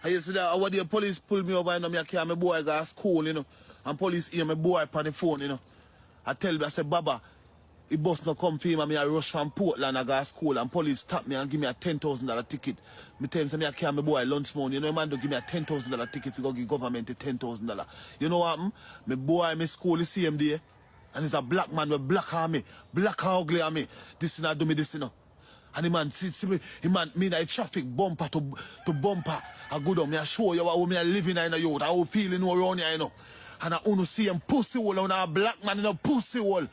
I used to that, what the police pull me over, you know, me I carry my boy go to school, you know. And police hear my boy on the phone, you know. I tell me, I say, Baba, the bus no come for him and me I rush from Portland, I go to school, and police stop me and give me a $10,000 ticket. Me tell him, say, me I carry my boy lunch money, you know, man, don't give me a $10,000 ticket if you go give government a $10,000. You know what happened? My boy, my school, the same day, and he's a black man with black on me, black and ugly on me. This and I do me this, you know. And the man see me, the man me in the traffic bumper to bumper. I go down, me I show you how me I living in the youth, how feeling around here, you know. And I wanna see him pussy hole, and a black man in a pussy hole.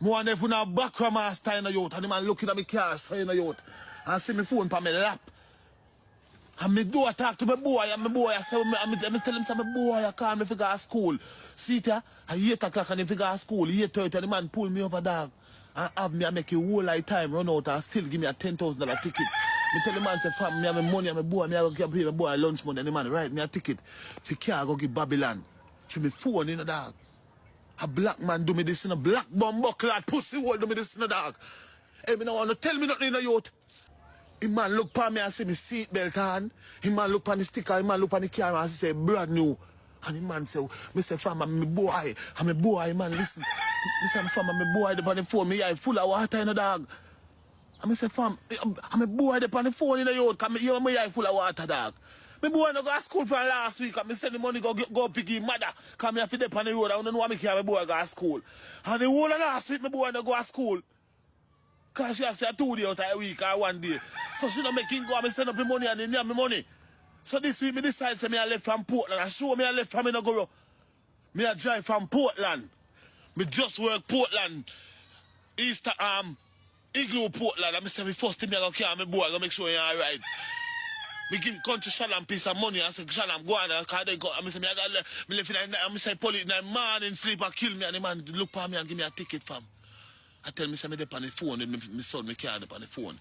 More than if we have background master in the youth, and the man looking at me car in the youth. And see me phone on my lap. And me do I talk to my boy, and my boy, I say, I tell him, say, my boy, I call me if I go to school. See it, at 8 o'clock, and if I go to school, 8:30, and the man pull me over, dog. And have me, I make a whole lifetime run out, and still give me a $10,000 ticket. Me tell the man, say, fam, me have my money, and my boy, me I go give my boy lunch money, and the man write me a ticket. If you can't go give Babylon, for me phone, you know, dog. A black man do me this in a black bumbo clad pussy hole do me this in a dog. Hey, me no want to tell me nothing in a youth. He man look pa me and see me seatbelt on. He man look on the sticker, he man look on the camera and say brand new. And the man say, me say fam, I'm my boy, man, listen. Me say fam, I'm my boy on the phone, me eye full of water in a dog. And me say fam, I'm my boy on the phone in the youth, cause me hear my eye full of water, dog. My boy no go to school for last week, and me send the money go pick him mother. Cause me have to dip on the road, I don't know why me carry my boy go to school. And the whole of last week, my boy no go to school. Cause she has said 2 days out of a week or 1 day. So she don't make him go and me send up the money and he need me money. So this week me decide say me I left from Portland. I show me I left from Inagoro. Me I drive from Portland. Me just work Portland. Easter Igloo Portland. And me say me first thing me I go carry my boy, I go make sure he's alright. Me give country Shalom piece of money and say, Shalom, go on, cause they go. And me say, me left in the night, and me say, police in the morning sleep and kill me. And the man look for me and give me a ticket, fam. I tell me, say, me dep on the phone, and me son, me carry up on the phone.